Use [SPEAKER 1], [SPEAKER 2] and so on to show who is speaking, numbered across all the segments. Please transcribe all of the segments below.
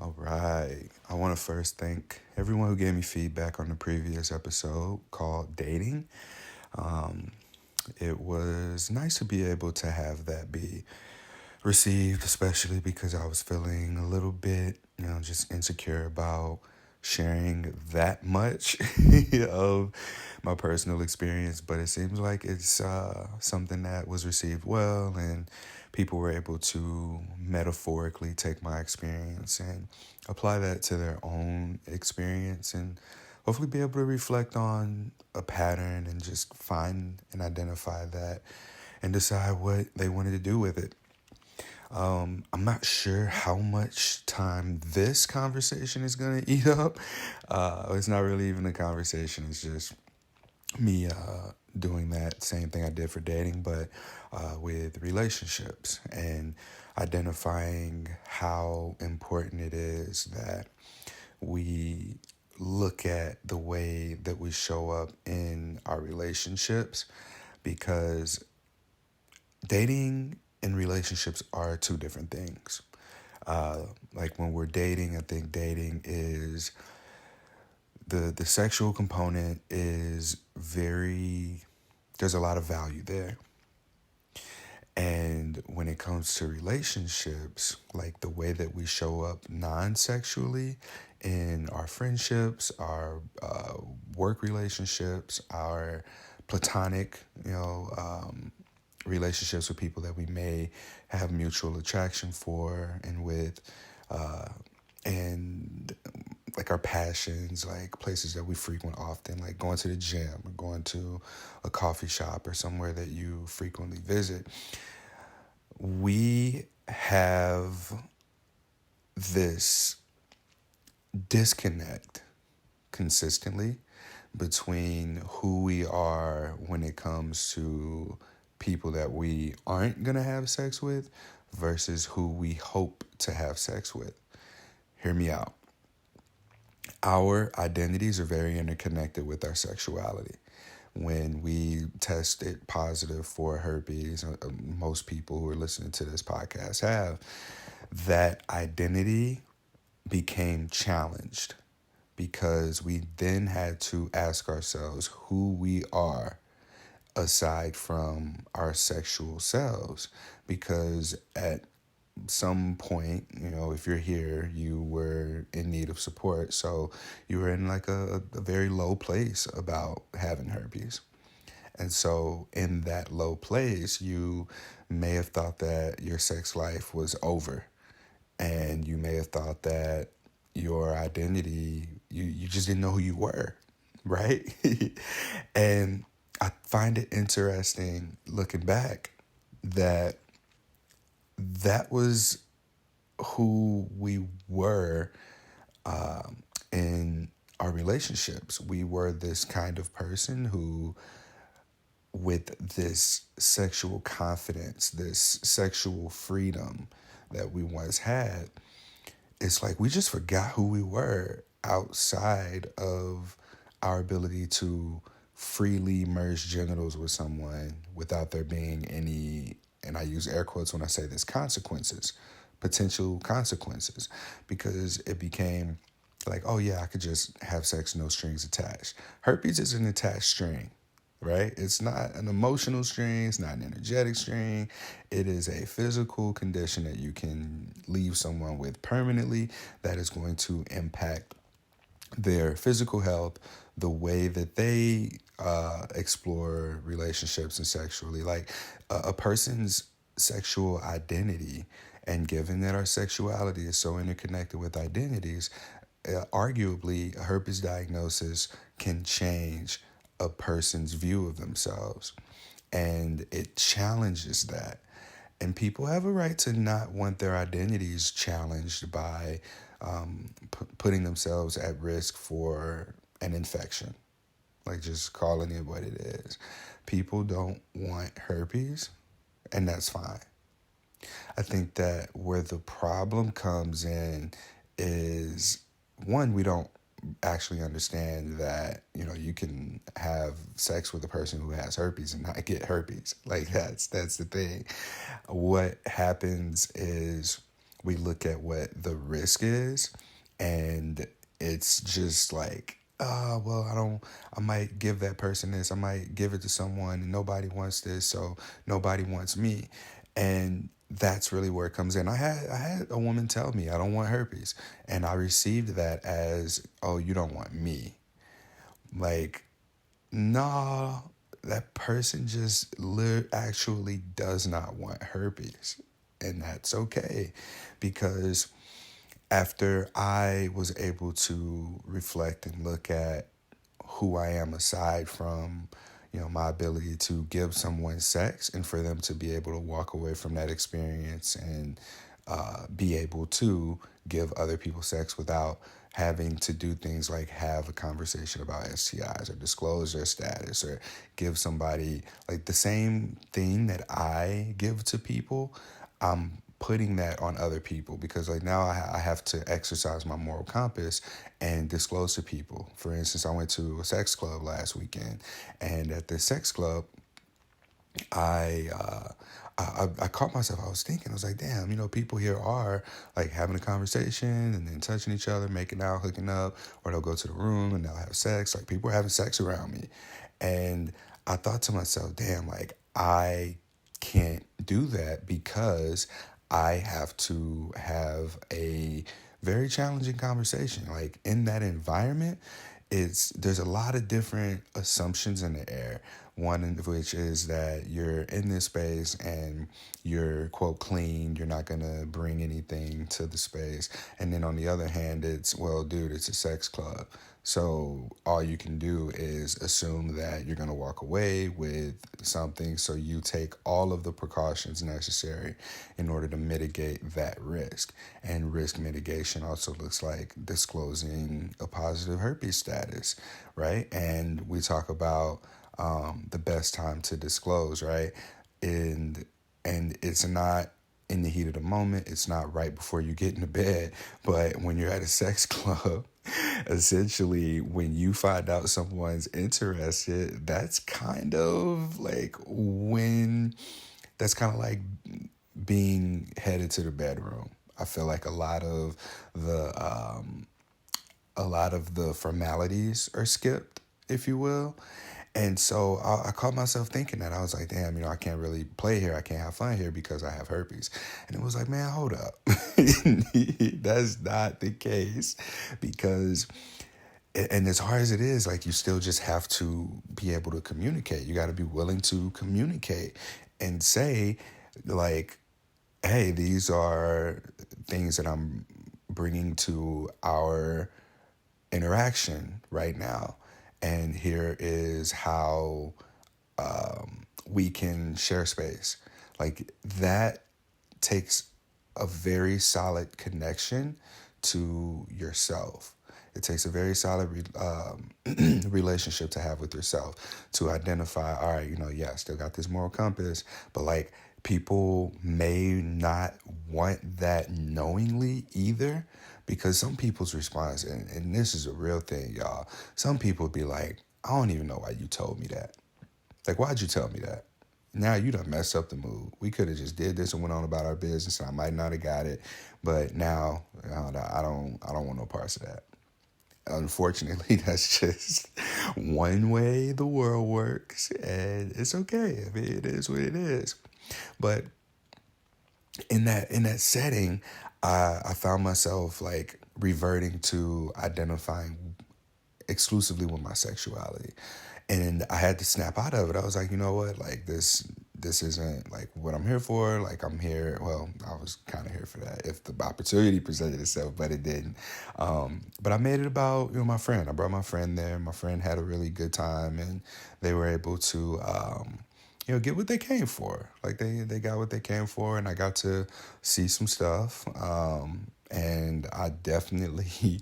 [SPEAKER 1] All right. I want to first thank everyone who gave me feedback on the previous episode called Dating. Um, it was nice to be able to have that be received, especially because I was feeling a little bit, just insecure about sharing that much of my personal experience. But it seems like it's something that was received well, and people were able to metaphorically take my experience and apply that to their own experience and hopefully be able to reflect on a pattern and just find and identify that and decide what they wanted to do with it. I'm not sure how much time this conversation is going to eat up. It's not really even a conversation. It's just me doing that same thing I did for dating, but with relationships and identifying how important it is that we look at the way that we show up in our relationships because dating and relationships are two different things. Like when we're dating, I think dating is the sexual component is very, there's a lot of value there. And when it comes to relationships, like the way that we show up non-sexually in our friendships, our work relationships, our platonic, relationships with people that we may have mutual attraction for and with, and like our passions, like places that we frequent often, like going to the gym or going to a coffee shop or somewhere that you frequently visit. We have this disconnect consistently between who we are when it comes to people that we aren't going to have sex with versus who we hope to have sex with. Hear me out. Our identities are very interconnected with our sexuality. When we tested positive for herpes, most people who are listening to this podcast have, that identity became challenged because we then had to ask ourselves who we are aside from our sexual selves. Because at some point, if you're here, you were in need of support. So you were in like a very low place about having herpes. And so in that low place, you may have thought that your sex life was over. And you may have thought that your identity, you just didn't know who you were, right? And I find it interesting looking back that that was who we were in our relationships. We were this kind of person who, with this sexual confidence, this sexual freedom that we once had, it's like we just forgot who we were outside of our ability to freely merge genitals with someone without there being any, and I use air quotes when I say this, consequences, potential consequences, because it became like, oh yeah, I could just have sex, no strings attached. Herpes is an attached string, right? It's not an emotional string, it's not an energetic string. It is a physical condition that you can leave someone with permanently that is going to impact their physical health, the way that they explore relationships and sexually. Like a person's sexual identity, and given that our sexuality is so interconnected with identities, arguably a herpes diagnosis can change a person's view of themselves. And it challenges that. And people have a right to not want their identities challenged by putting themselves at risk for an infection. Like just calling it what it is. People don't want herpes, and that's fine. I think that where the problem comes in is, one, we don't actually understand that you can have sex with a person who has herpes and not get herpes. Like that's the thing. What happens is we look at what the risk is, and it's just like, well, I might give that person this, I might give it to someone, and nobody wants this, so nobody wants me. And that's really where it comes in. I had a woman tell me, I don't want herpes, and I received that as, oh, you don't want me. Like, nah, that person just actually does not want herpes. And that's okay, because after I was able to reflect and look at who I am aside from, my ability to give someone sex, and for them to be able to walk away from that experience and be able to give other people sex without having to do things like have a conversation about STIs or disclose their status or give somebody like the same thing that I give to people. I'm putting that on other people, because like now I have to exercise my moral compass and disclose to people. For instance, I went to a sex club last weekend, and at the sex club, I, uh, I caught myself. I was thinking, I was like, damn, people here are like having a conversation and then touching each other, making out, hooking up, or they'll go to the room and they'll have sex. Like, people are having sex around me. And I thought to myself, damn, like, I can't do that, because I have to have a very challenging conversation. Like, in that environment, there's a lot of different assumptions in the air. One of which is that you're in this space and you're, quote, clean. You're not gonna bring anything to the space. And then on the other hand, it's, well, dude, it's a sex club. So all you can do is assume that you're gonna walk away with something. So you take all of the precautions necessary in order to mitigate that risk. And risk mitigation also looks like disclosing a positive herpes status, right? And we talk about the best time to disclose, right? And it's not in the heat of the moment. It's not right before you get into bed. But when you're at a sex club, essentially, when you find out someone's interested, that's kind of like being headed to the bedroom. I feel like the a lot of the formalities are skipped, if you will. And so I caught myself thinking that. I was like, damn, I can't really play here. I can't have fun here because I have herpes. And it was like, man, hold up. That's not the case, because, and as hard as it is, like, you still just have to be able to communicate. You got to be willing to communicate and say, like, hey, these are things that I'm bringing to our interaction right now. And here is how we can share space. Like, that takes a very solid connection to yourself. It takes a very solid relationship to have with yourself, to identify, all right, yeah, I still got this moral compass, but like, people may not want that knowingly either, because some people's response, and this is a real thing, y'all, some people be like, I don't even know why you told me that. Like, why'd you tell me that? Now you done messed up the mood. We could have just did this and went on about our business, and I might not have got it, but now I don't want no parts of that. Unfortunately, that's just one way the world works, and it's okay. I mean, it is what it is. But in that setting, I found myself like reverting to identifying exclusively with my sexuality, and I had to snap out of it. I was like, you know what, like, this isn't like what I'm here for. Like, I'm here. Well, I was kind of here for that if the opportunity presented itself, but it didn't. But I made it about my friend. I brought my friend there. My friend had a really good time, and they were able to get what they came for. Like, they got what they came for, and I got to see some stuff. And I definitely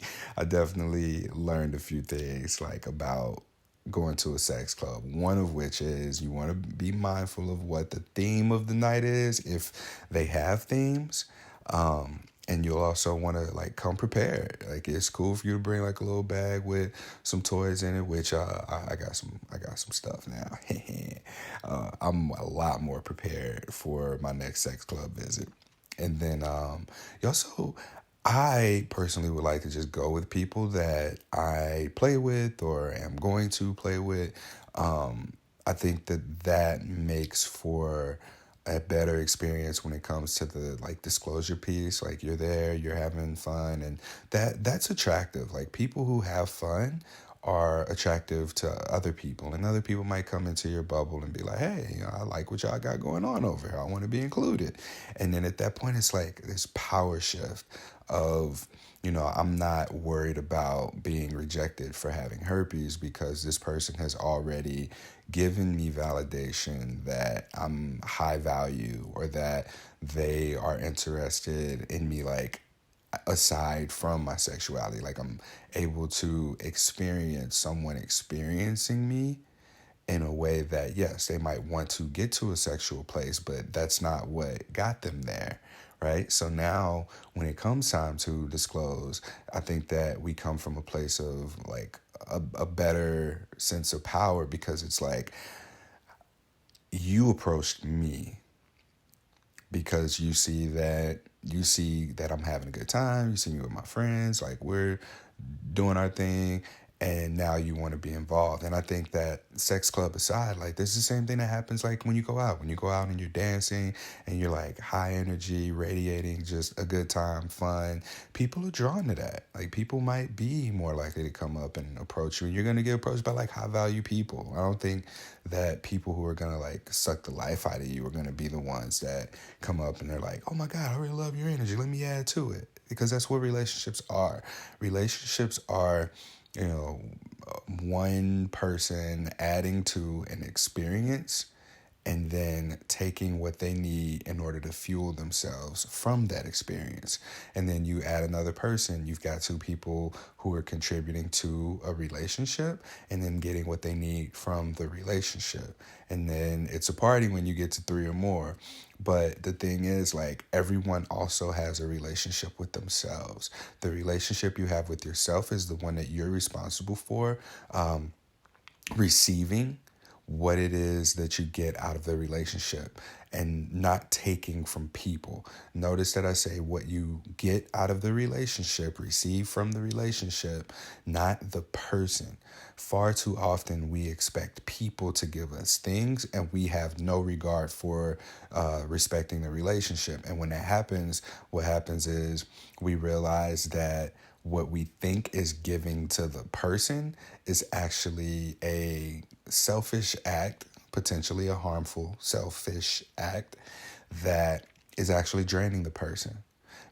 [SPEAKER 1] learned a few things, like, about going to a sex club. One of which is you want to be mindful of what the theme of the night is, if they have themes. And you'll also want to like come prepared. Like, it's cool for you to bring like a little bag with some toys in it, which I got some stuff now. I'm a lot more prepared for my next sex club visit. And then you also, I personally would like to just go with people that I play with or am going to play with. I think that that makes for a better experience when it comes to the like disclosure piece. Like you're there, you're having fun, and that's attractive. Like people who have fun are attractive to other people, and other people might come into your bubble and be like, hey, you know, I like what y'all got going on over here, I want to be included. And then at that point it's like this power shift of, you know, I'm not worried about being rejected for having herpes because this person has already given me validation that I'm high value or that they are interested in me, like aside from my sexuality. Like I'm able to experience someone experiencing me in a way that, yes, they might want to get to a sexual place, but that's not what got them there. Right. So now when it comes time to disclose, I think that we come from a place of like a better sense of power because it's like you approached me because you see that I'm having a good time. You see me with my friends, like we're doing our thing, and now you want to be involved. And I think that sex club aside, like this is the same thing that happens like when you go out. When you go out and you're dancing and you're like high energy, radiating just a good time, fun. People are drawn to that. Like people might be more likely to come up and approach you. And you're gonna get approached by like high value people. I don't think that people who are gonna like suck the life out of you are gonna be the ones that come up and they're like, oh my God, I really love your energy. Let me add to it. Because that's what relationships are. Relationships are, you know, one person adding to an experience and then taking what they need in order to fuel themselves from that experience. And then you add another person, you've got two people who are contributing to a relationship and then getting what they need from the relationship. And then it's a party when you get to three or more. But the thing is, like, everyone also has a relationship with themselves. The relationship you have with yourself is the one that you're responsible for receiving what it is that you get out of the relationship and not taking from people. Notice that I say what you get out of the relationship, receive from the relationship, not the person. Far too often we expect people to give us things and we have no regard for respecting the relationship. And when that happens, what happens is we realize that what we think is giving to the person is actually a selfish act, potentially a harmful, selfish act that is actually draining the person.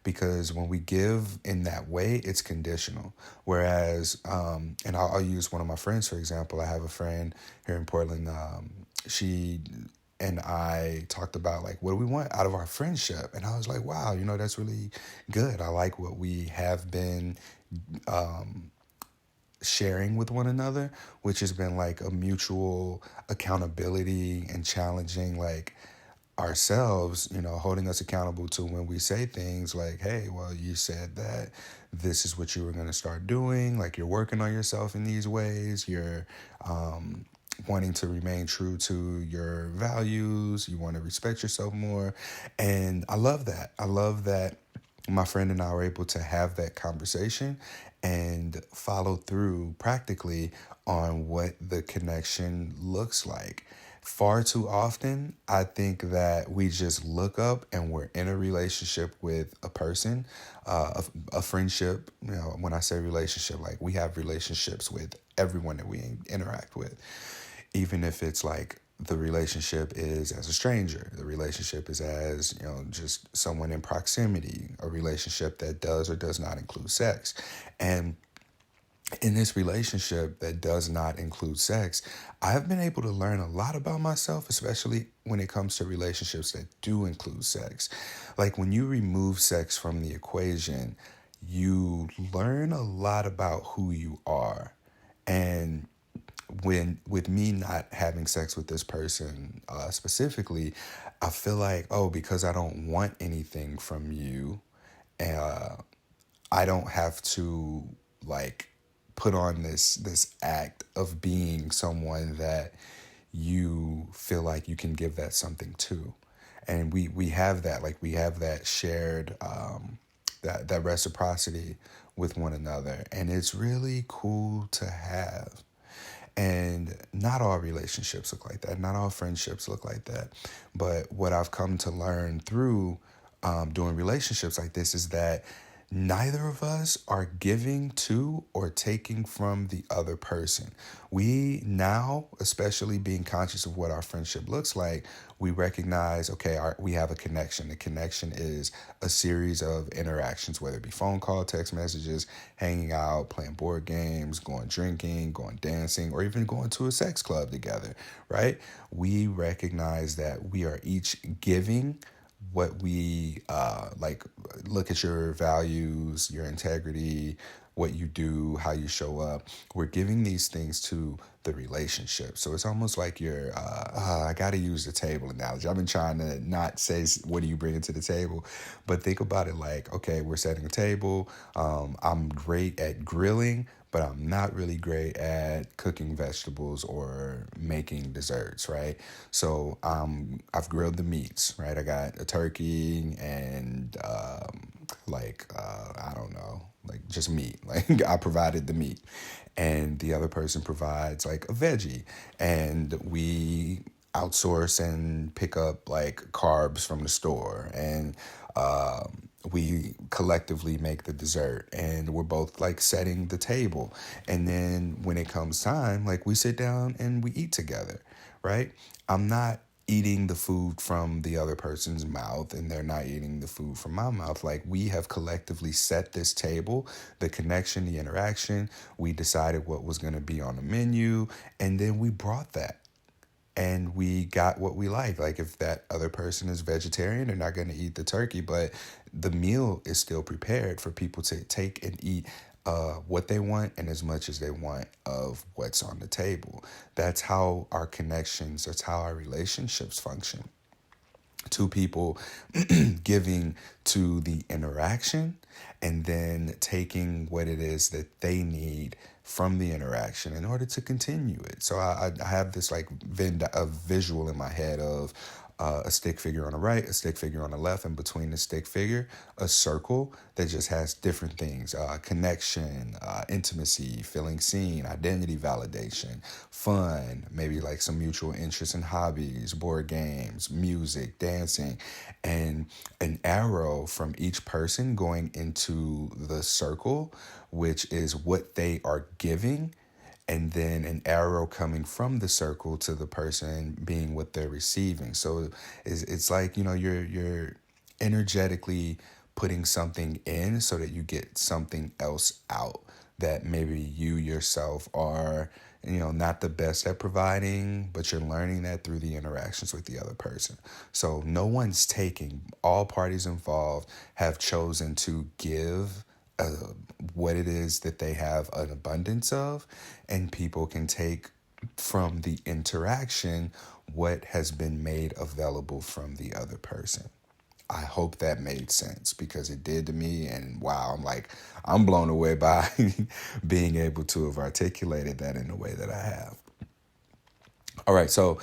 [SPEAKER 1] Because when we give in that way, it's conditional. Whereas, and I'll use one of my friends, for example. I have a friend here in Portland. She and I talked about like, what do we want out of our friendship? And I was like, wow, you know, that's really good. I like what we have been sharing with one another, which has been like a mutual accountability and challenging like ourselves, you know, holding us accountable to when we say things like, hey, well, you said that this is what you were going to start doing. Like you're working on yourself in these ways. You're wanting to remain true to your values. You want to respect yourself more. And I love that. I love that my friend and I were able to have that conversation and follow through practically on what the connection looks like. Far too often, I think that we just look up and we're in a relationship with a person, a friendship. You know, when I say relationship, like we have relationships with everyone that we interact with, even if it's like the relationship is as a stranger, the relationship is as, you know, just someone in proximity, a relationship that does or does not include sex. And in this relationship that does not include sex, I've been able to learn a lot about myself, especially when it comes to relationships that do include sex. Like when you remove sex from the equation, you learn a lot about who you are. And when with me not having sex with this person specifically, I feel like, oh, because I don't want anything from you, uh, I don't have to like put on this act of being someone that you feel like you can give that something to. And we have that, like we have that shared that reciprocity with one another, and it's really cool to have. And not all relationships look like that. Not all friendships look like that. But what I've come to learn through doing relationships like this is that neither of us are giving to or taking from the other person. We now, especially being conscious of what our friendship looks like, we recognize, okay, we have a connection. The connection is a series of interactions, whether it be phone call, text messages, hanging out, playing board games, going drinking, going dancing, or even going to a sex club together, right? We recognize that we are each giving what we like. Look at your values, your integrity, what you do, how you show up. We're giving these things to the relationship. So it's almost like I got to use the table analogy. I've been trying to not say what do you bring to the table, but think about it like, okay, we're setting a table. I'm great at grilling, but I'm not really great at cooking vegetables or making desserts, right? So I've grilled the meats, right? I got a turkey and I don't know, like just meat. Like I provided the meat, and the other person provides like a veggie, and we outsource and pick up like carbs from the store, and we collectively make the dessert, and we're both like setting the table. And then when it comes time, like we sit down and we eat together, right? I'm not eating the food from the other person's mouth and they're not eating the food from my mouth. Like we have collectively set this table, the connection, the interaction. We decided what was going to be on the menu, and then we brought that and we got what we like. Like if that other person is vegetarian, they're not going to eat the turkey, but the meal is still prepared for people to take and eat what they want and as much as they want of what's on the table. That's how our connections, that's how our relationships function. Two people giving to the interaction and then taking what it is that they need from the interaction in order to continue it. So I have this like a visual in my head of a stick figure on the right, a stick figure on the left, and between the stick figure, a circle that just has different things: connection, intimacy, feeling seen, identity validation, fun, maybe like some mutual interests and hobbies, board games, music, dancing, and an arrow from each person going into the circle, which is what they are giving, and then an arrow coming from the circle to the person being what they're receiving. So it's like, you're energetically putting something in so that you get something else out that maybe you yourself are, not the best at providing, but you're learning that through the interactions with the other person. So no one's taking. All parties involved have chosen to give what it is that they have an abundance of, and people can take from the interaction what has been made available from the other person. I hope that made sense because it did to me, and wow, I'm blown away by being able to have articulated that in the way that I have. All right, so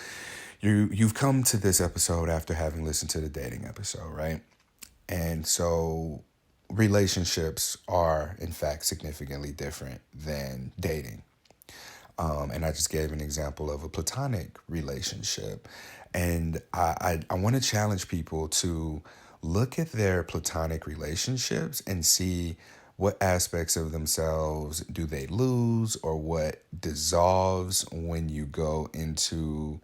[SPEAKER 1] you've come to this episode after having listened to the dating episode, right? And so relationships are, in fact, significantly different than dating. And I just gave an example of a platonic relationship. And I want to challenge people to look at their platonic relationships and see what aspects of themselves do they lose or what dissolves when you go into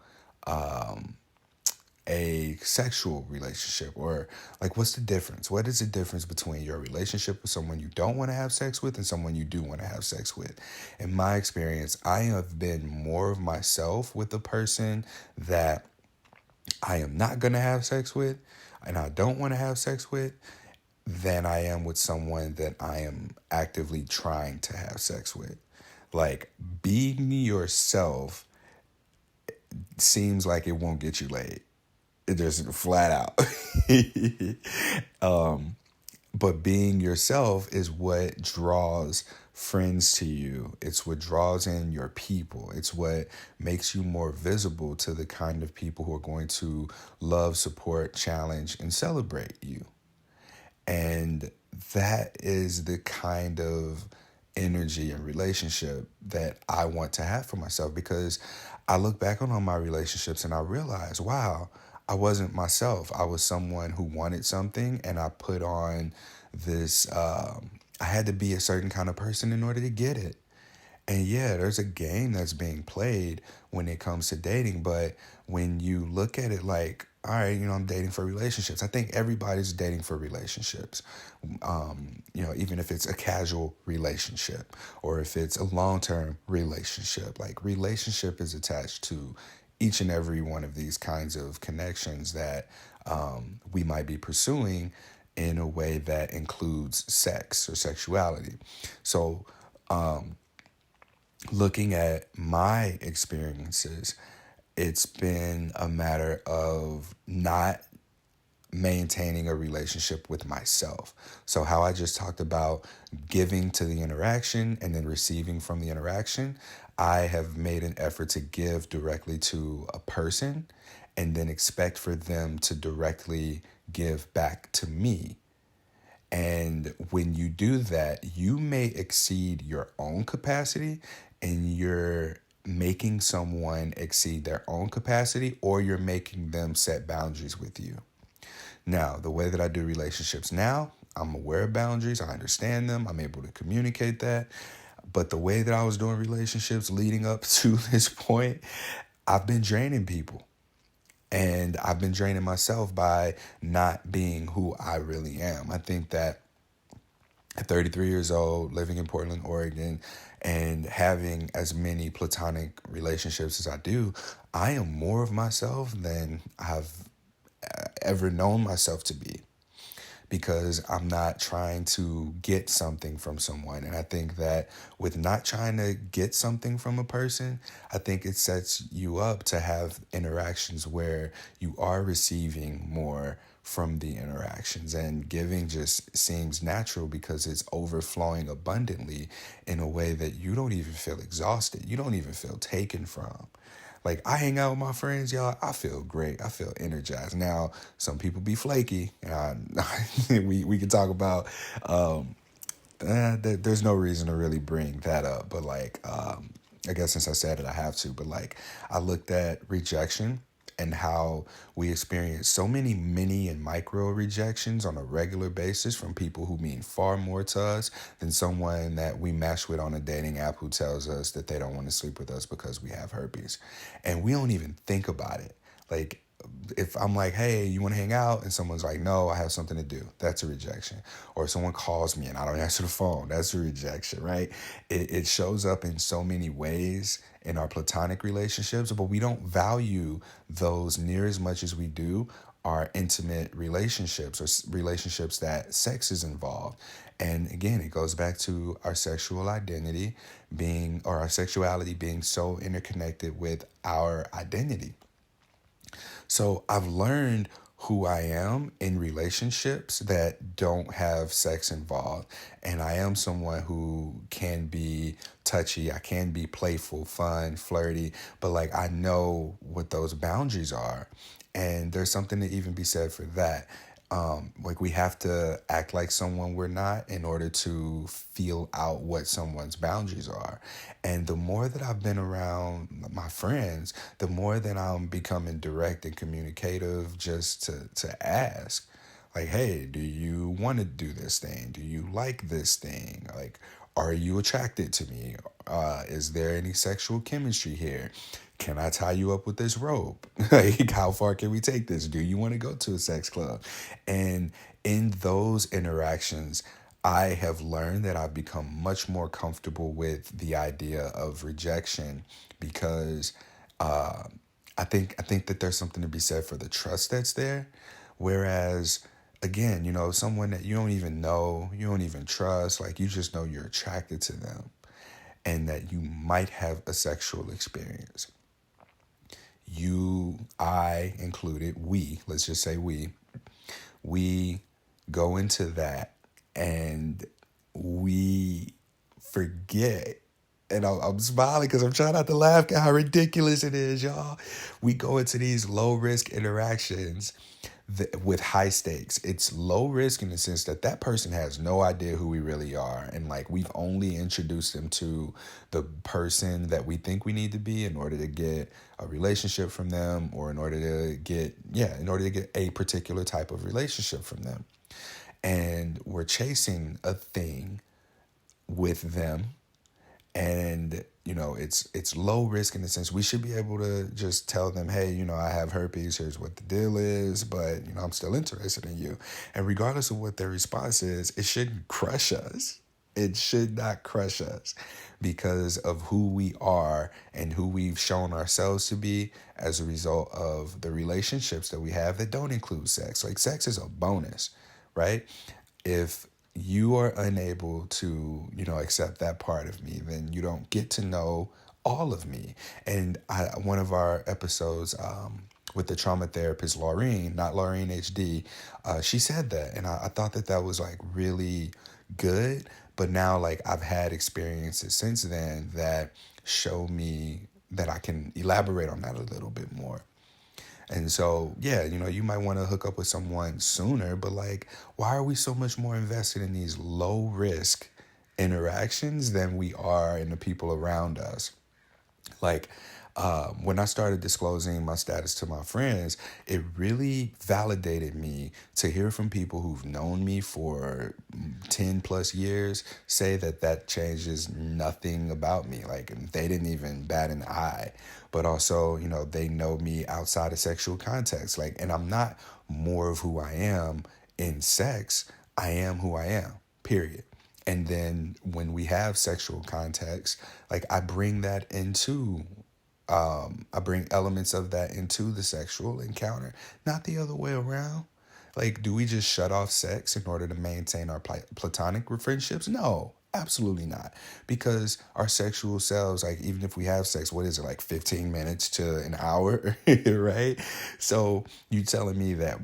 [SPEAKER 1] a sexual relationship, or like what's the difference? What is the difference between your relationship with someone you don't want to have sex with and someone you do want to have sex with? In my experience, I have been more of myself with the person that I am not going to have sex with and I don't want to have sex with than I am with someone that I am actively trying to have sex with. Like being yourself seems like it won't get you laid. It just flat out. But being yourself is what draws friends to you. It's what draws in your people. It's what makes you more visible to the kind of people who are going to love, support, challenge, and celebrate you. And that is the kind of energy and relationship that I want to have for myself, because I look back on all my relationships and I realize, wow, I wasn't myself. I was someone who wanted something, and I put on this, I had to be a certain kind of person in order to get it. And yeah, there's a game that's being played when it comes to dating, but when you look at it like, all right, I'm dating for relationships. I think everybody's dating for relationships. Even if it's a casual relationship or if it's a long-term relationship, like relationship is attached to each and every one of these kinds of connections that we might be pursuing in a way that includes sex or sexuality. So, looking at my experiences, it's been a matter of not maintaining a relationship with myself. So, how I just talked about giving to the interaction and then receiving from the interaction, I have made an effort to give directly to a person and then expect for them to directly give back to me. And when you do that, you may exceed your own capacity, and you're making someone exceed their own capacity, or you're making them set boundaries with you. Now, the way that I do relationships now, I'm aware of boundaries. I understand them. I'm able to communicate that. But the way that I was doing relationships leading up to this point, I've been draining people. And I've been draining myself by not being who I really am. I think that at 33 years old, living in Portland, Oregon, and having as many platonic relationships as I do, I am more of myself than I've ever known myself to be, because I'm not trying to get something from someone. And I think that with not trying to get something from a person, I think it sets you up to have interactions where you are receiving more from the interactions, and giving just seems natural because it's overflowing abundantly in a way that you don't even feel exhausted. You don't even feel taken from. Like, I hang out with my friends, y'all. I feel great. I feel energized. Now, some people be flaky. We can talk about. There's no reason to really bring that up, but I guess since I said it, I have to. But I looked at rejection and how we experience so many mini and micro rejections on a regular basis from people who mean far more to us than someone that we match with on a dating app who tells us that they don't want to sleep with us because we have herpes. And we don't even think about it. Like, if I'm like, hey, you want to hang out? And someone's like, no, I have something to do. That's a rejection. Or if someone calls me and I don't answer the phone, that's a rejection, right? It shows up in so many ways in our platonic relationships, but we don't value those near as much as we do our intimate relationships, or relationships that sex is involved. And again, it goes back to our sexual identity being, or our sexuality being so interconnected with our identity. So I've learned who I am in relationships that don't have sex involved. And I am someone who can be touchy. I can be playful, fun, flirty, but I know what those boundaries are. And there's something to even be said for that. We have to act like someone we're not in order to feel out what someone's boundaries are. And the more that I've been around my friends, the more that I'm becoming direct and communicative, just to ask, like, hey, do you want to do this thing? Do you like this thing? Like, are you attracted to me? Is there any sexual chemistry here? Can I tie you up with this rope? Like, how far can we take this? Do you want to go to a sex club? And in those interactions, I have learned that I've become much more comfortable with the idea of rejection, because I think that there's something to be said for the trust that's there. Whereas, again, someone that you don't even know, you don't even trust, like, you just know you're attracted to them and that you might have a sexual experience. You, I included, let's just say we go into that And we forget, and I'm smiling because I'm trying not to laugh at how ridiculous it is, y'all. We go into these low risk interactions with high stakes. It's low risk in the sense that that person has no idea who we really are. And like we've only introduced them to the person that we think we need to be in order to get a relationship from them, or in order to get, a particular type of relationship from them. And we're chasing a thing with them, and it's low risk in the sense we should be able to just tell them, hey, I have herpes, here's what the deal is, but I'm still interested in you. And regardless of what their response is, it shouldn't crush us. It should not crush us because of who we are and who we've shown ourselves to be as a result of the relationships that we have that don't include sex. Like, sex is a bonus, right? If you are unable to, accept that part of me, then you don't get to know all of me. And one of our episodes with the trauma therapist, Laureen, not Laureen HD, she said that. And I thought that was like really good. But now, like, I've had experiences since then that show me that I can elaborate on that a little bit more. And so, yeah, you might want to hook up with someone sooner, but like, why are we so much more invested in these low risk interactions than we are in the people around us? Like, when I started disclosing my status to my friends, it really validated me to hear from people who've known me for 10 plus years say that changes nothing about me. Like, they didn't even bat an eye. But also, they know me outside of sexual context. Like, and I'm not more of who I am in sex. I am who I am, period. And then when we have sexual context, like, I bring elements of that into the sexual encounter, not the other way around. Like, do we just shut off sex in order to maintain our platonic friendships? No, absolutely not. Because our sexual selves, like, even if we have sex, what is it, like 15 minutes to an hour, right? So you telling me that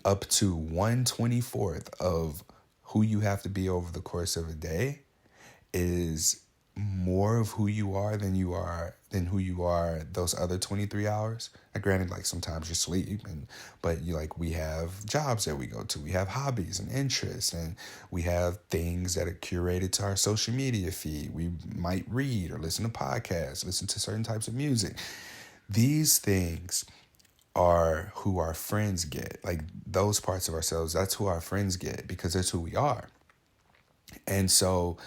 [SPEAKER 1] up to 1/24 of who you have to be over the course of a day is more of who you are than who you are those other 23 hours. And granted, like, sometimes you sleep, but we have jobs that we go to, we have hobbies and interests, and we have things that are curated to our social media feed. We might read or listen to podcasts, listen to certain types of music. These things are who our friends get. Like, those parts of ourselves, that's who our friends get, because that's who we are. And so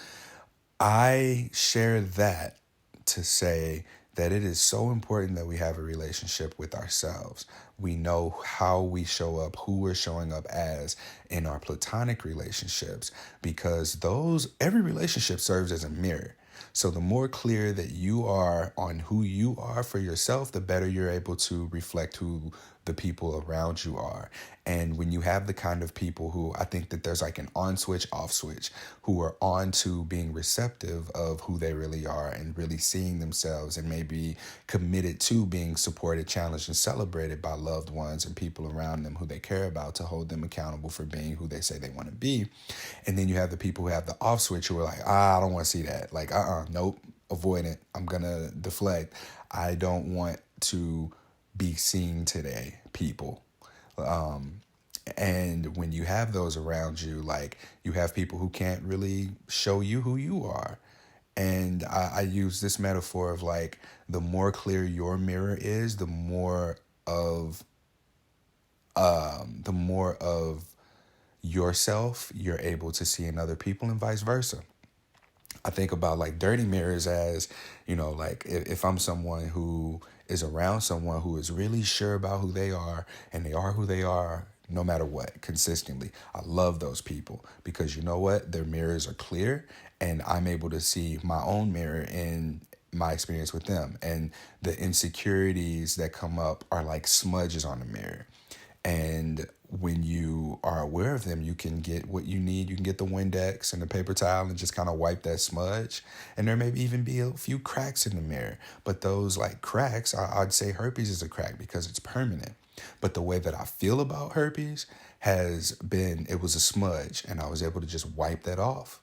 [SPEAKER 1] I share that to say that it is so important that we have a relationship with ourselves. We know how we show up, who we're showing up as in our platonic relationships, because every relationship serves as a mirror. So the more clear that you are on who you are for yourself, the better you're able to reflect who the people around you are. And when you have the kind of people who, I think that there's like an on switch, off switch, who are on to being receptive of who they really are and really seeing themselves, and maybe committed to being supported, challenged, and celebrated by loved ones and people around them who they care about, to hold them accountable for being who they say they want to be. And then you have the people who have the off switch, who are like, I don't want to see that. Like, nope, avoidant. I'm going to deflect. I don't want to be seen today, people. And when you have those around you, like, you have people who can't really show you who you are. And I use this metaphor of, like, the more clear your mirror is, the more of yourself you're able to see in other people, and vice versa. I think about, like, dirty mirrors as, like, if I'm someone who is around someone who is really sure about who they are, and they are who they are no matter what, consistently. I love those people, because you know what? Their mirrors are clear, and I'm able to see my own mirror in my experience with them. And the insecurities that come up are like smudges on the mirror. And when you are aware of them, you can get what you need. You can get the Windex and the paper towel and just kind of wipe that smudge. And there may even be a few cracks in the mirror. But those, like, cracks, I'd say herpes is a crack because it's permanent. But the way that I feel about herpes it was a smudge, and I was able to just wipe that off.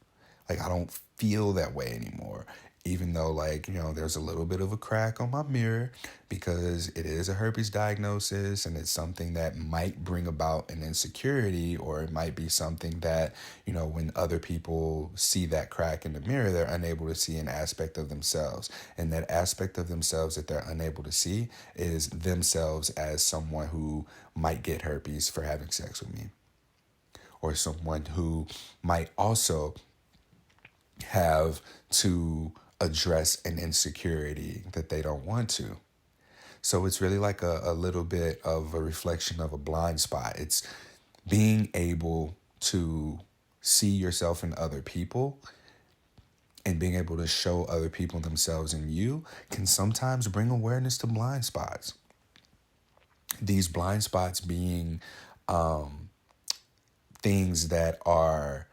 [SPEAKER 1] Like, I don't feel that way anymore. Even though, like, there's a little bit of a crack on my mirror because it is a herpes diagnosis and it's something that might bring about an insecurity, or it might be something that, when other people see that crack in the mirror, they're unable to see an aspect of themselves. And that aspect of themselves that they're unable to see is themselves as someone who might get herpes for having sex with me, or someone who might also have to address an insecurity that they don't want to. So it's really like a little bit of a reflection of a blind spot. It's being able to see yourself in other people, and being able to show other people themselves in you can sometimes bring awareness to blind spots. These blind spots being things that are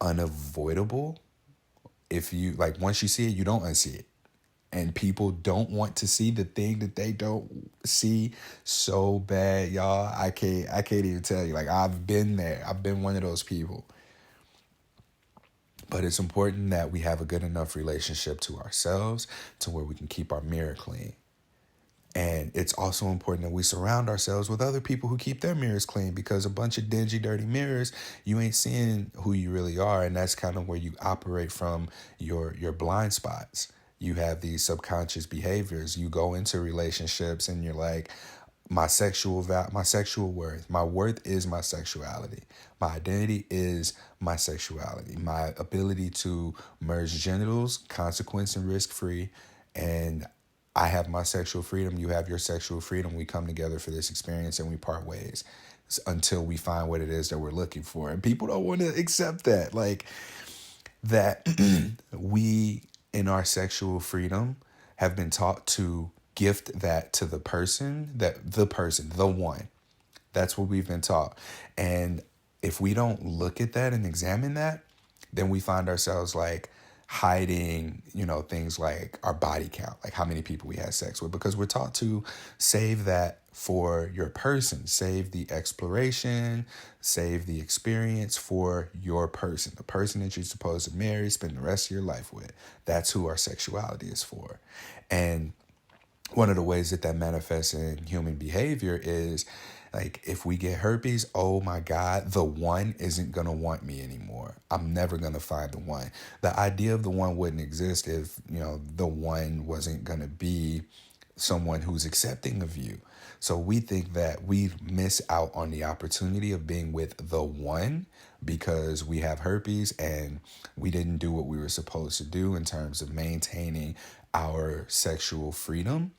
[SPEAKER 1] unavoidable. If you, like, once you see it, you don't unsee it. And people don't want to see the thing that they don't see so bad, y'all. I can't even tell you. Like, I've been there. I've been one of those people. But it's important that we have a good enough relationship to ourselves to where we can keep our mirror clean. And it's also important that we surround ourselves with other people who keep their mirrors clean, because a bunch of dingy, dirty mirrors, you ain't seeing who you really are. And that's kind of where you operate from your blind spots. You have these subconscious behaviors. You go into relationships and you're like, my sexual worth. My worth is my sexuality. My identity is my sexuality. My ability to merge genitals, consequence and risk free. And I have my sexual freedom. You have your sexual freedom. We come together for this experience and we part ways until we find what it is that we're looking for. And people don't want to accept that. Like, that we, in our sexual freedom, have been taught to gift that to the one. That's what we've been taught. And if we don't look at that and examine that, then we find ourselves like hiding, things like our body count, like how many people we had sex with, because we're taught to save that for your person, save the exploration, save the experience for your person, the person that you're supposed to marry, spend the rest of your life with. That's who our sexuality is for. And one of the ways that manifests in human behavior is, like, if we get herpes, oh my God, the one isn't going to want me anymore. I'm never going to find the one. The idea of the one wouldn't exist if, the one wasn't going to be someone who's accepting of you. So we think that we miss out on the opportunity of being with the one because we have herpes and we didn't do what we were supposed to do in terms of maintaining our sexual freedom,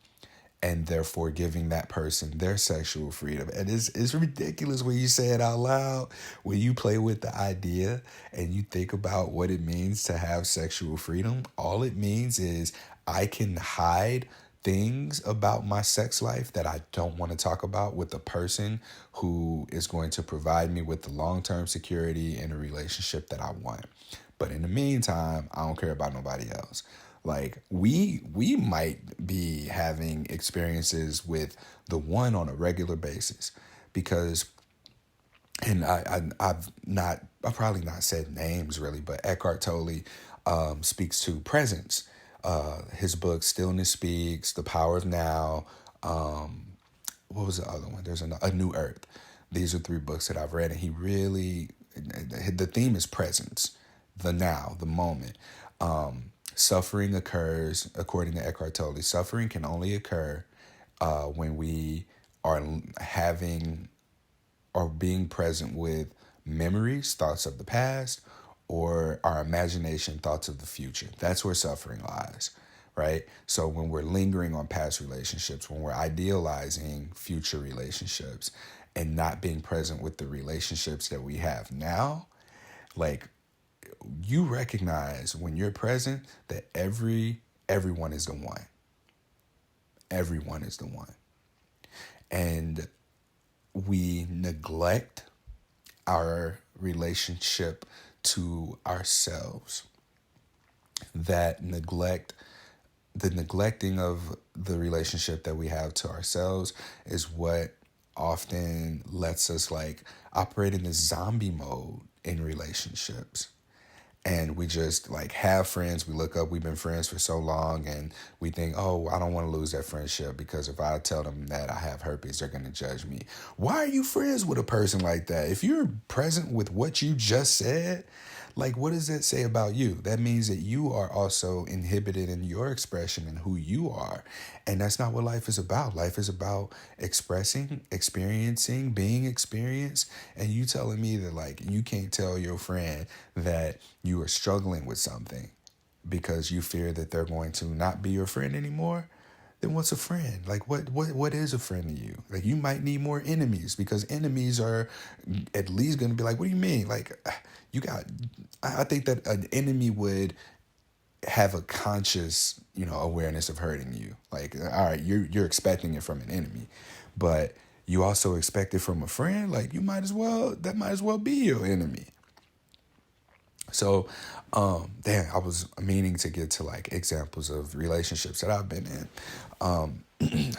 [SPEAKER 1] and therefore giving that person their sexual freedom. And it's ridiculous when you say it out loud, when you play with the idea and you think about what it means to have sexual freedom. All it means is I can hide things about my sex life that I don't want to talk about with the person who is going to provide me with the long-term security in a relationship that I want. But in the meantime, I don't care about nobody else. Like, we might be having experiences with the one on a regular basis because, and I've probably not said names really, but Eckhart Tolle speaks to presence. His book Stillness Speaks, The Power of Now. What was the other one? There's A New Earth. These are 3 books that I've read, and the theme is presence, the now, the moment. Suffering occurs, according to Eckhart Tolle, suffering can only occur when we are having or being present with memories, thoughts of the past, or our imagination, thoughts of the future. That's where suffering lies, right? So when we're lingering on past relationships, when we're idealizing future relationships and not being present with the relationships that we have now, like, you recognize when you're present that everyone is the one. Everyone is the one. And we neglect our relationship to ourselves. The neglecting of the relationship that we have to ourselves is what often lets us like operate in this zombie mode in relationships. And we just like have friends. We look up, we've been friends for so long, and we think, oh, I don't want to lose that friendship because if I tell them that I have herpes, they're going to judge me. Why are you friends with a person like that? If you're present with what you just said, like, what does that say about you? That means that you are also inhibited in your expression and who you are. And that's not what life is about. Life is about expressing, experiencing, being experienced. And you telling me that, like, you can't tell your friend that you are struggling with something because you fear that they're going to not be your friend anymore. Then what's a friend? Like what is a friend to you? Like you might need more enemies because enemies are at least going to be like, what do you mean? Like you got, I think that an enemy would have a conscious, awareness of hurting you. Like, all right, you're expecting it from an enemy, but you also expect it from a friend. Like that might as well be your enemy. So, I was meaning to get to like examples of relationships that I've been in.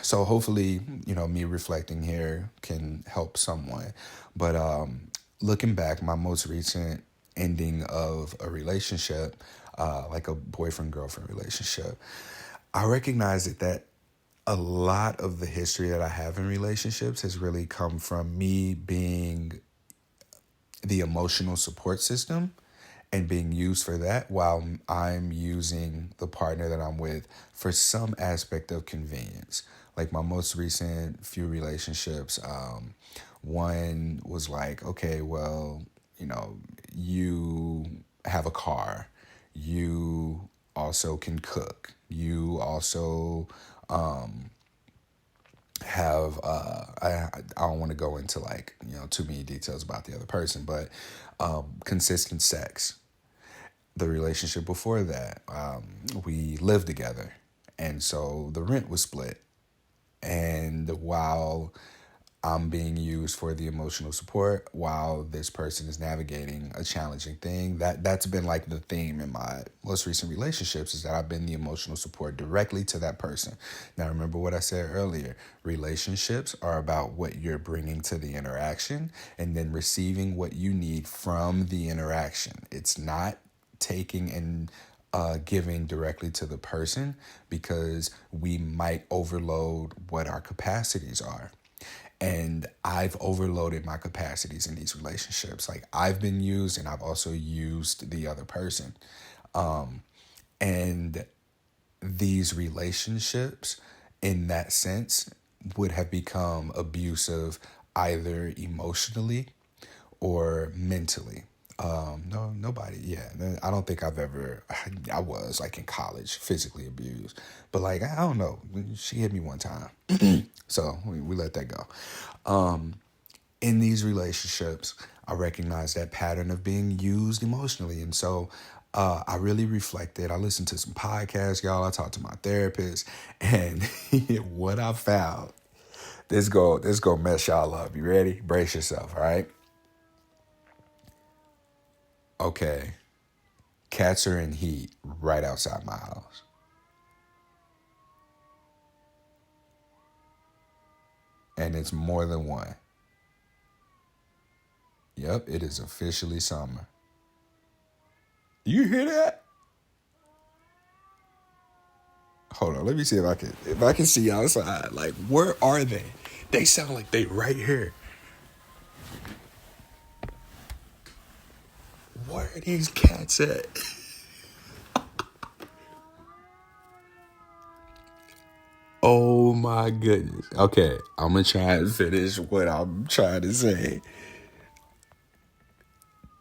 [SPEAKER 1] So hopefully, me reflecting here can help someone. But looking back, my most recent ending of a relationship, like a boyfriend-girlfriend relationship, I recognize that a lot of the history that I have in relationships has really come from me being the emotional support system and being used for that while I'm using the partner that I'm with for some aspect of convenience. Like my most recent few relationships, one was like, okay, well, you have a car, you also can cook, you also have I don't want to go into like too many details about the other person, but consistent sex. The relationship before that, we lived together, and so the rent was split. And while I'm being used for the emotional support, while this person is navigating a challenging thing, that's been like the theme in my most recent relationships is that I've been the emotional support directly to that person. Now, remember what I said earlier. Relationships are about what you're bringing to the interaction and then receiving what you need from the interaction. It's not taking and giving directly to the person because we might overload what our capacities are. And I've overloaded my capacities in these relationships. Like I've been used and I've also used the other person. And these relationships in that sense would have become abusive either emotionally or mentally. No, nobody. Yeah, I don't think I've ever. I was like in college, physically abused, but like I don't know. She hit me one time, so we let that go. In these relationships, I recognize that pattern of being used emotionally, and so I really reflected. I listened to some podcasts, y'all. I talked to my therapist, and what I found. This go mess y'all up. You ready? Brace yourself. All right. Okay. Cats are in heat right outside my house. And it's more than one. Yep, it is officially summer. You hear that? Hold on, let me see if I can see outside. Like, where are they? They sound like they right here. Where are these cats at? Oh my goodness. Okay, I'm gonna try and finish what I'm trying to say.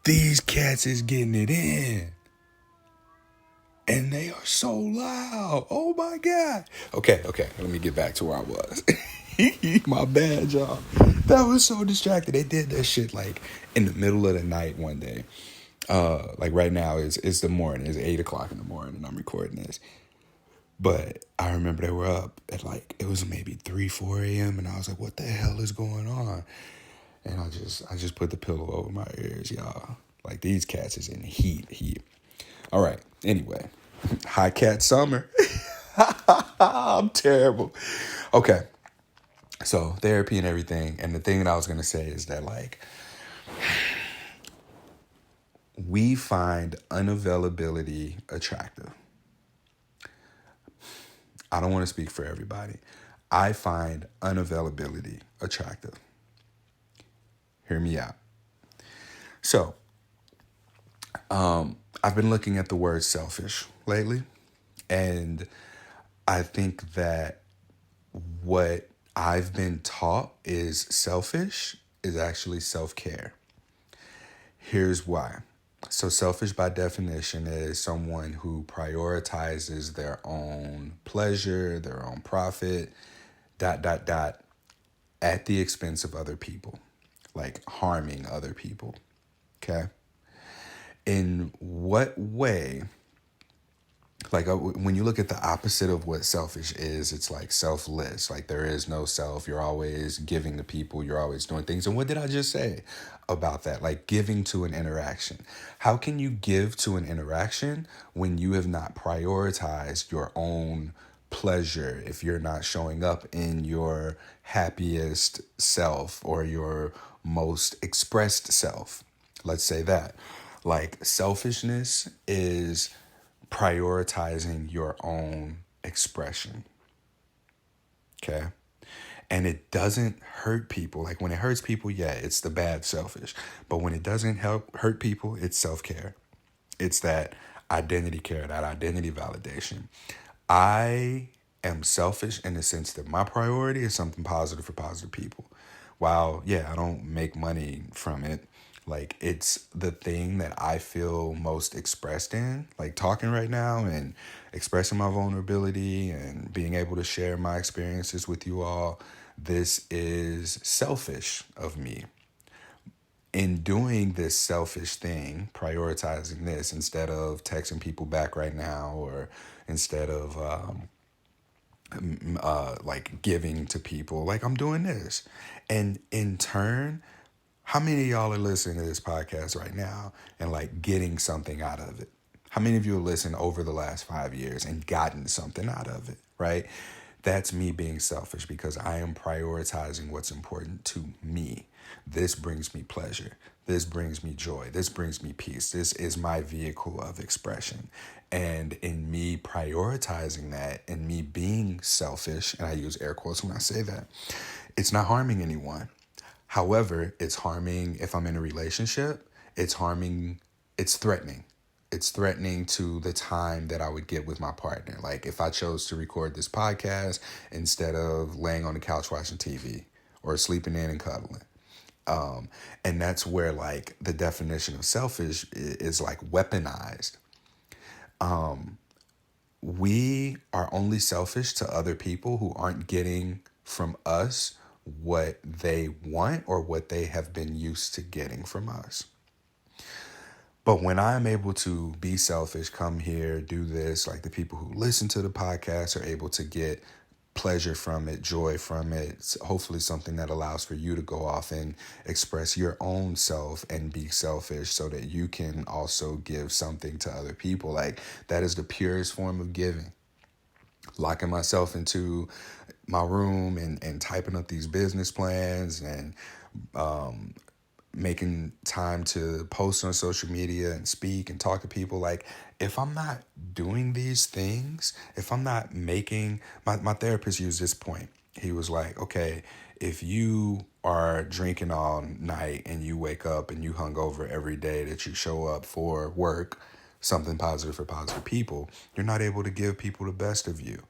[SPEAKER 1] These cats is getting it in. And they are so loud. Oh my God. Okay. Let me get back to where I was. My bad, y'all. That was so distracted. They did that shit like in the middle of the night one day. Like right now it's the morning. It's 8:00 in the morning and I'm recording this. But I remember they were up at like it was maybe 3, 4 a.m. and I was like, what the hell is going on? And I just put the pillow over my ears, y'all. Like these cats is in heat. All right. Anyway, hot cat summer. I'm terrible. Okay. So therapy and everything. And the thing that I was going to say is that, like, we find unavailability attractive. I don't want to speak for everybody. I find unavailability attractive. Hear me out. So, I've been looking at the word selfish lately, and I think that what I've been taught is selfish is actually self-care. Here's why. So, selfish by definition is someone who prioritizes their own pleasure, their own profit, dot, dot, dot, at the expense of other people, like harming other people. Okay. In what way, like when you look at the opposite of what selfish is, it's like selfless. Like there is no self. You're always giving to people. You're always doing things. And what did I just say about that? Like giving to an interaction. How can you give to an interaction when you have not prioritized your own pleasure, if you're not showing up in your happiest self or your most expressed self? Let's say that. Like selfishness is prioritizing your own expression. Okay. And it doesn't hurt people. Like when it hurts people, yeah, it's the bad selfish. But when it doesn't hurt people, it's self-care. It's that identity care, that identity validation. I am selfish in the sense that my priority is something positive for positive people. While, yeah, I don't make money from it, like it's the thing that I feel most expressed in, like talking right now and expressing my vulnerability and being able to share my experiences with you all. This is selfish of me. In doing this selfish thing, prioritizing this instead of texting people back right now, or instead of like giving to people, like I'm doing this. And in turn, how many of y'all are listening to this podcast right now and like getting something out of it? How many of you have listened over the last 5 years and gotten something out of it, right? That's me being selfish because I am prioritizing what's important to me. This brings me pleasure. This brings me joy. This brings me peace. This is my vehicle of expression. And in me prioritizing that and me being selfish, and I use air quotes when I say that, it's not harming anyone. However, it's harming if I'm in a relationship, it's harming, it's threatening. It's threatening to the time that I would get with my partner. Like if I chose to record this podcast instead of laying on the couch watching TV or sleeping in and cuddling. And that's where like the definition of selfish is like weaponized. We are only selfish to other people who aren't getting from us what they want or what they have been used to getting from us. But when I'm able to be selfish, come here, do this, like the people who listen to the podcast are able to get pleasure from it, joy from it. It's hopefully something that allows for you to go off and express your own self and be selfish so that you can also give something to other people. Like that is the purest form of giving. Locking myself into my room and typing up these business plans and making time to post on social media and speak and talk to people. Like if I'm not doing these things, if I'm not making my therapist used this point. He was like, okay, if you are drinking all night and you wake up and you hungover every day that you show up for work, something positive for positive people, you're not able to give people the best of you.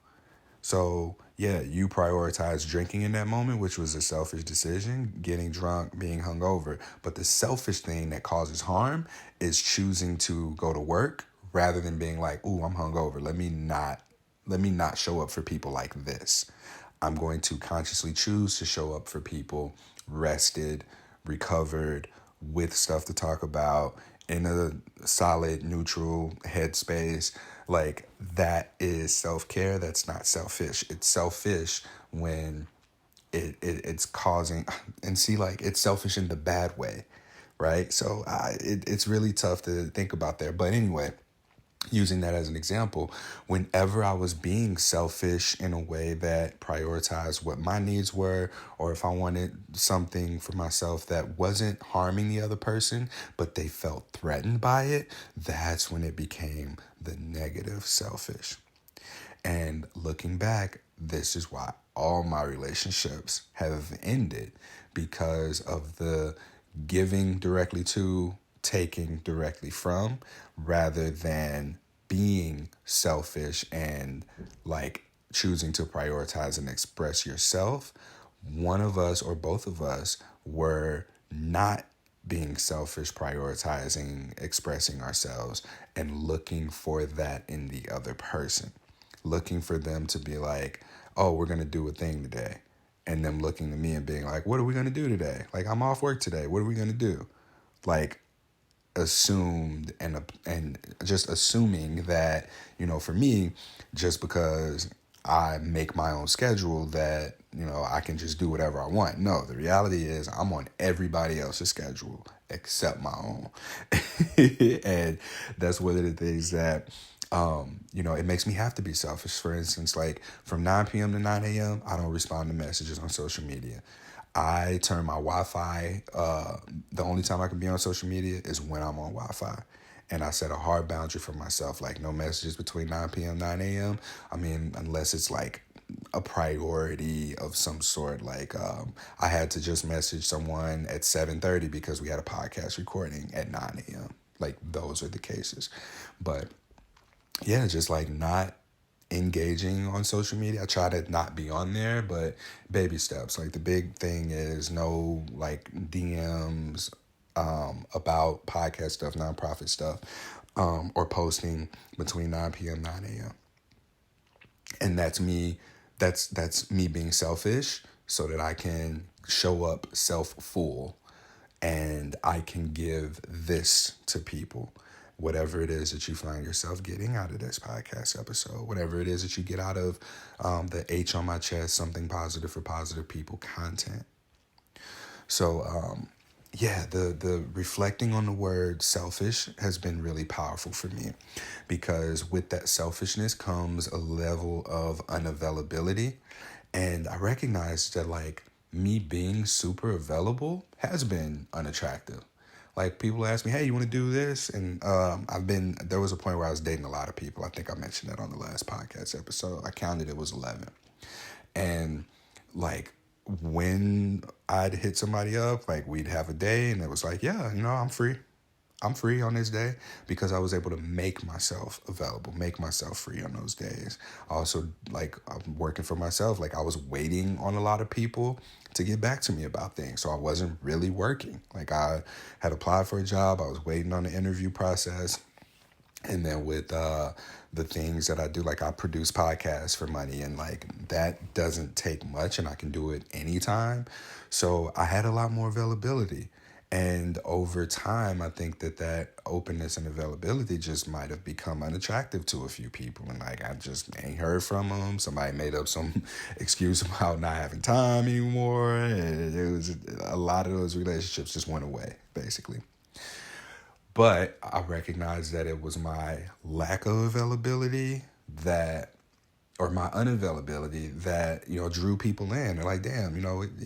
[SPEAKER 1] So, yeah, you prioritize drinking in that moment, which was a selfish decision, getting drunk, being hungover. But the selfish thing that causes harm is choosing to go to work rather than being like, "Ooh, I'm hungover. Let me not show up for people like this. I'm going to consciously choose to show up for people rested, recovered, with stuff to talk about, in a solid, neutral headspace." Like that is self-care. That's not selfish. It's selfish when it's causing, and see, like it's selfish in the bad way, right? So it's really tough to think about there. But anyway, using that as an example, whenever I was being selfish in a way that prioritized what my needs were, or if I wanted something for myself that wasn't harming the other person, but they felt threatened by it, that's when it became the negative selfish. And looking back, this is why all my relationships have ended, because of the giving directly to, taking directly from, rather than being selfish and like choosing to prioritize and express yourself. One of us or both of us were not being selfish, prioritizing, expressing ourselves, and looking for that in the other person. Looking for them to be like, oh, we're going to do a thing today. And them looking to me and being like, what are we going to do today? Like, I'm off work today. What are we going to do? Like, assumed and just assuming that, for me, just because I make my own schedule, that I can just do whatever I want. No, the reality is I'm on everybody else's schedule except my own. And that's one of the things that it makes me have to be selfish. For instance, like from 9 p.m. to 9 a.m., I don't respond to messages on social media. I turn my Wi-Fi. The only time I can be on social media is when I'm on Wi-Fi. And I set a hard boundary for myself, like no messages between 9 p.m. 9 a.m. I mean, unless it's like a priority of some sort. Like I had to just message someone at 7:30 because we had a podcast recording at 9 a.m. Like those are the cases. But yeah, just like not engaging on social media. I try to not be on there, but baby steps. Like the big thing is no like DMs about podcast stuff, nonprofit stuff, or posting between 9 p.m. 9 a.m. And that's me being selfish so that I can show up self-full and I can give this to people. Whatever it is that you find yourself getting out of this podcast episode, whatever it is that you get out of the H on my chest, something positive for positive people content. So, the reflecting on the word selfish has been really powerful for me, because with that selfishness comes a level of unavailability. And I recognize that like me being super available has been unattractive. Like people ask me, hey, you want to do this? And there was a point where I was dating a lot of people. I think I mentioned that on the last podcast episode. I counted, it was 11. And like when I'd hit somebody up, like we'd have a day and it was like, yeah, I'm free. I'm free on this day, because I was able to make myself available, make myself free on those days. Also, like I'm working for myself, like I was waiting on a lot of people to get back to me about things. So I wasn't really working. Like I had applied for a job. I was waiting on the interview process. And then with the things that I do, like I produce podcasts for money, and like that doesn't take much and I can do it anytime. So I had a lot more availability. And over time, I think that openness and availability just might have become unattractive to a few people. And like, I just ain't heard from them. Somebody made up some excuse about not having time anymore. And it was a lot of those relationships just went away, basically. But I recognized that it was my lack of availability or my unavailability that, drew people in. They're like, damn,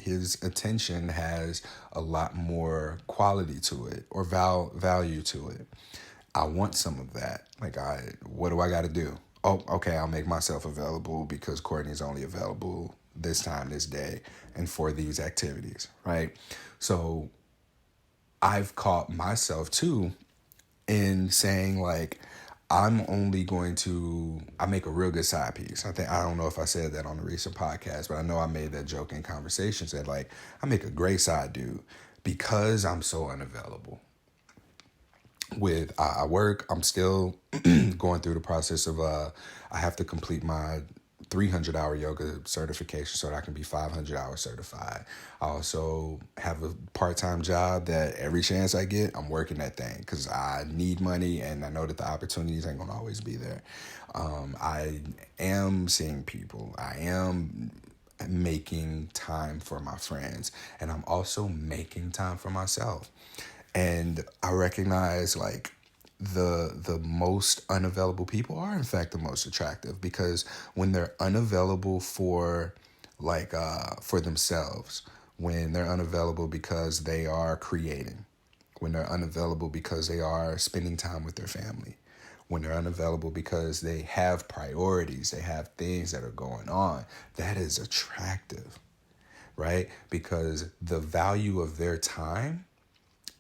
[SPEAKER 1] his attention has a lot more quality to it, or value to it. I want some of that. Like, what do I got to do? Oh, okay, I'll make myself available because Courtney's only available this time, this day, and for these activities, right? So I've caught myself too in saying like, I make a real good side piece. I don't know if I said that on a recent podcast, but I know I made that joke in conversations that like, I make a great side dude because I'm so unavailable. I work, I'm still going through the process of, I have to complete my 300-hour yoga certification so that I can be 500-hour certified. I also have a part-time job that every chance I get, I'm working that thing because I need money and I know that the opportunities ain't going to always be there. I am seeing people. I am making time for my friends, and I'm also making time for myself. And I recognize like the most unavailable people are in fact the most attractive, because when they're unavailable for for themselves, when they're unavailable because they are creating, when they're unavailable because they are spending time with their family, when they're unavailable because they have priorities, they have things that are going on, that is attractive, right? Because the value of their time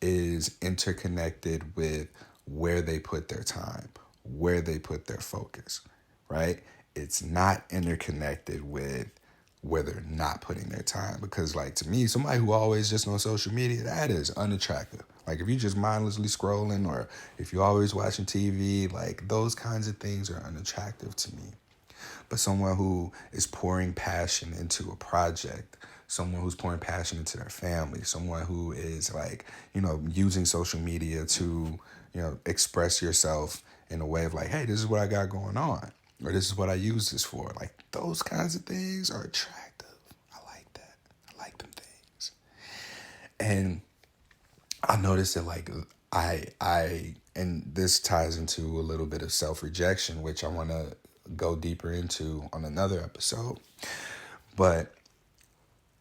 [SPEAKER 1] is interconnected with where they put their time, where they put their focus, right? It's not interconnected with where they're not putting their time. Because, like, to me, somebody who always just on social media, that is unattractive. Like, if you're just mindlessly scrolling, or if you're always watching TV, like, those kinds of things are unattractive to me. But someone who is pouring passion into a project, someone who's pouring passion into their family, someone who is, like, using social media to, express yourself in a way of like, hey, this is what I got going on, or this is what I use this for. Like, those kinds of things are attractive. I like that. I like them things. And I noticed that, like, and this ties into a little bit of self-rejection, which I want to go deeper into on another episode. But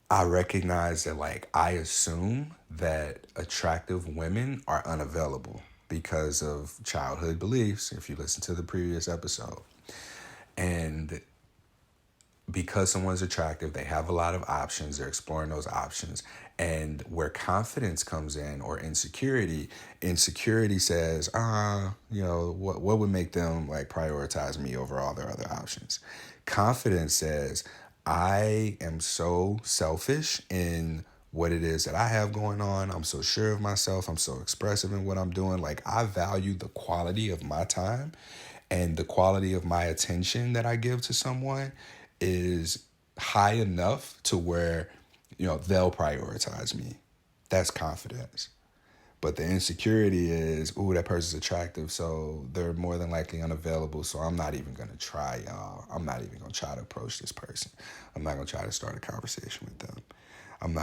[SPEAKER 1] I recognize that, like, I assume that attractive women are unavailable because of childhood beliefs, if you listen to the previous episode. And because someone's attractive, they have a lot of options, they're exploring those options. And where confidence comes in, or insecurity says, what would make them, like, prioritize me over all their other options? Confidence says, I am so selfish in what it is that I have going on. I'm so sure of myself. I'm so expressive in what I'm doing. Like, I value the quality of my time, and the quality of my attention that I give to someone is high enough to where, they'll prioritize me. That's confidence. But the insecurity is, ooh, that person's attractive, so they're more than likely unavailable, so I'm not even going to try, y'all. I'm not even going to try to approach this person. I'm not going to try to start a conversation with them. I'm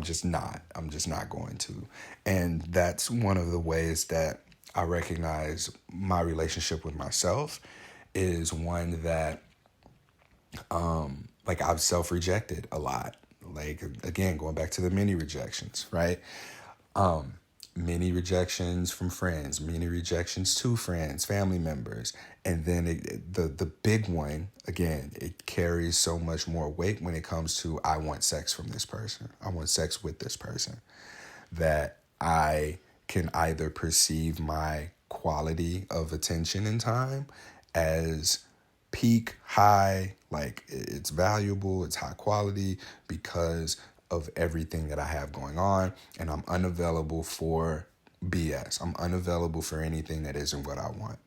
[SPEAKER 1] just not going to. And that's one of the ways that I recognize my relationship with myself is one that, like, I've self-rejected a lot. Like, again, going back to the many rejections, right? Many rejections from friends, many rejections to friends, family members. And then the big one, again, it carries so much more weight when it comes to, I want sex from this person. I want sex with this person. That I can either perceive my quality of attention and time as peak, high, like it's valuable, it's high quality because of everything that I have going on, and I'm unavailable for BS. I'm unavailable for anything that isn't what I want.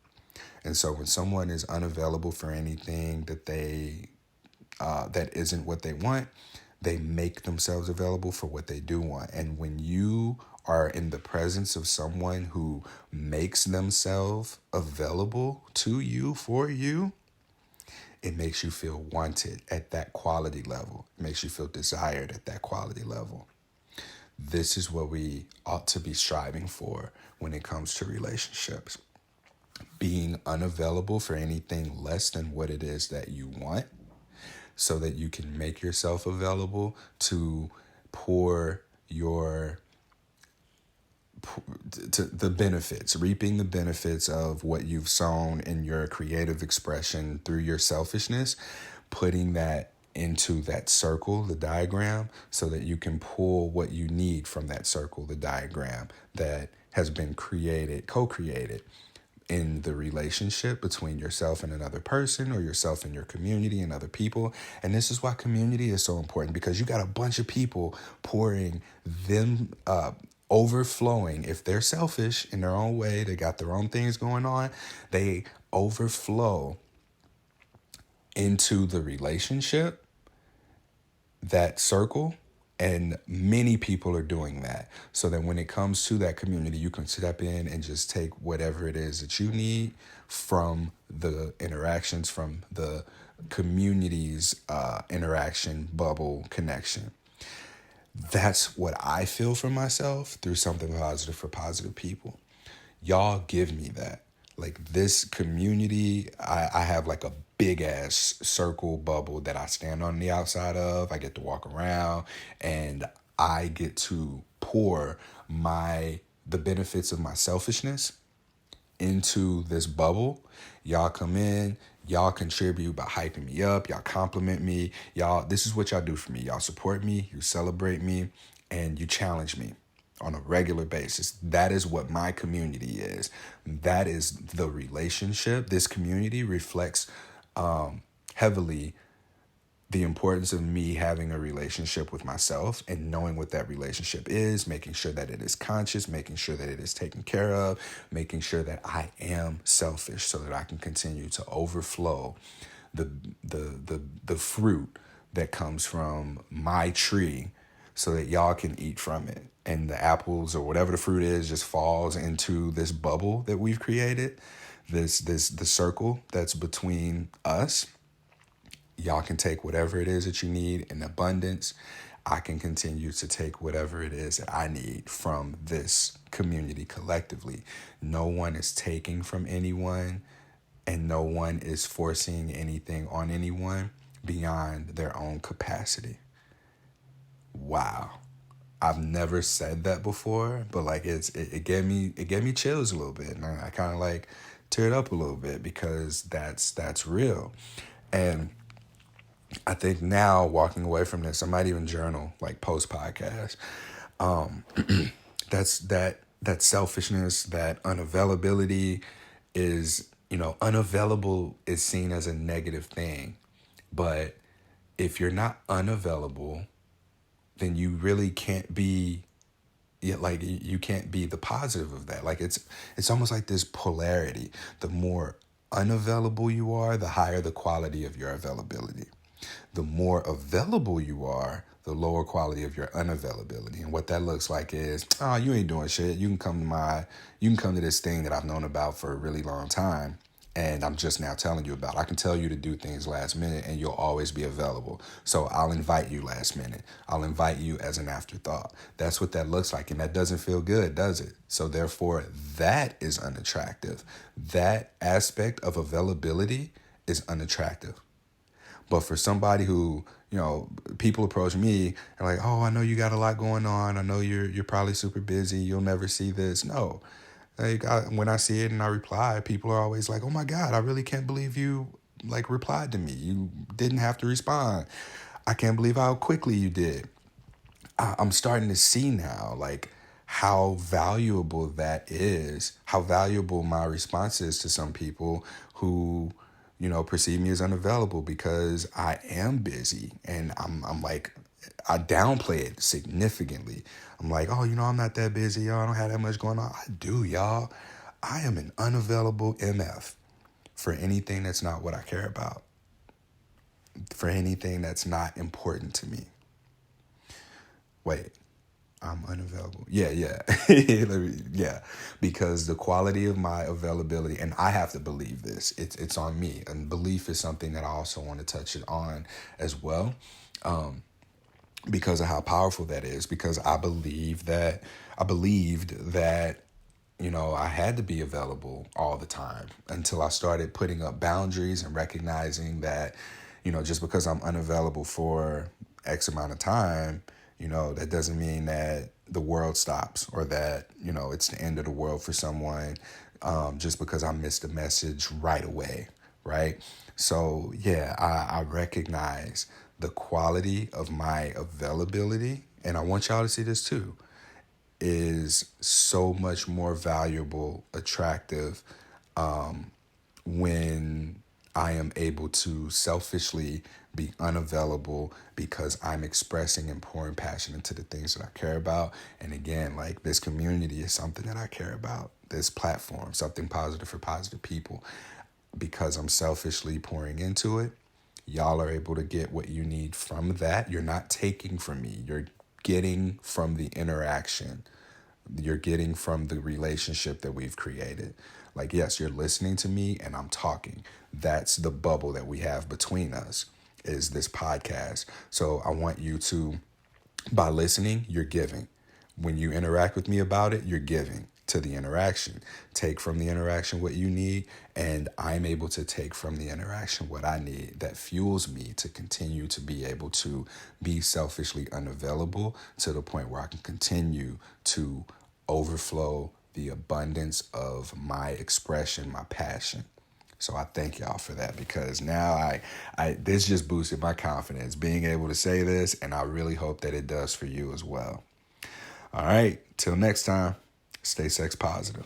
[SPEAKER 1] And so when someone is unavailable for anything that that isn't what they want, they make themselves available for what they do want. And when you are in the presence of someone who makes themselves available to you, for you, it makes you feel wanted at that quality level. It makes you feel desired at that quality level. This is what we ought to be striving for when it comes to relationships. Being unavailable for anything less than what it is that you want, so that you can make yourself available to pour to the benefits, reaping the benefits of what you've sown in your creative expression through your selfishness, putting that into that circle, the diagram, so that you can pull what you need from that circle, the diagram that has been co-created in the relationship between yourself and another person, or yourself and your community and other people. And this is why community is so important, because you got a bunch of people pouring them overflowing. If they're selfish in their own way, they got their own things going on, they overflow into the relationship, that circle. And many people are doing that, so that when it comes to that community, you can step in and just take whatever it is that you need from the interactions, from the community's interaction bubble connection. That's what I feel for myself through something positive for positive people. Y'all give me that. Like this community, I have like a big ass circle bubble that I stand on the outside of. I get to walk around and I get to pour the benefits of my selfishness into this bubble. Y'all come in, y'all contribute by hyping me up, y'all compliment me, y'all, this is what y'all do for me. Y'all support me, you celebrate me, and you challenge me on a regular basis. That is what my community is. That is the relationship. This community reflects heavily the importance of me having a relationship with myself and knowing what that relationship is, making sure that it is conscious, making sure that it is taken care of, making sure that I am selfish so that I can continue to overflow the the fruit that comes from my tree so that y'all can eat from it. And the apples or whatever the fruit is just falls into this bubble that we've created, the circle that's between us. Y'all can take whatever it is that you need in abundance. I can continue to take whatever it is that I need from this community collectively. No one is taking from anyone, and no one is forcing anything on anyone beyond their own capacity. Wow. I've never said that before, but like it gave me chills a little bit, and I kind of like teared up a little bit because that's real. And I think now walking away from this, I might even journal like post podcast. That's that selfishness, that unavailability is, unavailable is seen as a negative thing. But if you're not unavailable, then you really can't be, yeah, like you can't be the positive of that. Like it's almost like this polarity. The more unavailable you are, the higher the quality of your availability. The more available you are, the lower quality of your unavailability. And what that looks like is, oh, you ain't doing shit. You can come to this thing that I've known about for a really long time, and I'm just now telling you about. I can tell you to do things last minute and you'll always be available. So I'll invite you last minute. I'll invite you as an afterthought. That's what that looks like. And that doesn't feel good, does it? So therefore, that is unattractive. That aspect of availability is unattractive. But for somebody who, people approach me and like, oh, I know you got a lot going on. I know you're probably super busy. You'll never see this. No. Like when I see it and I reply, people are always like, oh my God, I really can't believe you like replied to me. You didn't have to respond. I can't believe how quickly you did. I'm starting to see now like how valuable that is, how valuable my response is to some people who, perceive me as unavailable because I am busy, and I'm like, I downplay it significantly. I'm like, oh, I'm not that busy, y'all. I don't have that much going on. I do, y'all. I am an unavailable MF for anything that's not what I care about, for anything that's not important to me. Wait, I'm unavailable. Yeah. Yeah. Because the quality of my availability, and I have to believe this, it's on me. And belief is something that I also want to touch it on as well. Because of how powerful that is, because I believed that, I had to be available all the time until I started putting up boundaries and recognizing that, just because I'm unavailable for X amount of time, that doesn't mean that the world stops or that, it's the end of the world for someone just because I missed a message right away, right? So, yeah, I recognize the quality of my availability, and I want y'all to see this too, is so much more valuable, attractive when I am able to selfishly be unavailable because I'm expressing and pouring passion into the things that I care about. And again, like this community is something that I care about. This platform, something positive for positive people. Because I'm selfishly pouring into it, y'all are able to get what you need from that. You're not taking from me. You're getting from the interaction. You're getting from the relationship that we've created. Like, yes, you're listening to me and I'm talking. That's the bubble that we have between us, is this podcast. So I want you to, by listening, you're giving. When you interact with me about it, you're giving. to the interaction. Take from the interaction what you need, and I'm able to take from the interaction what I need that fuels me to continue to be able to be selfishly unavailable to the point where I can continue to overflow the abundance of my expression, my passion. So I thank y'all for that, because now this just boosted my confidence being able to say this, and I really hope that it does for you as well. All right, till next time, stay sex positive.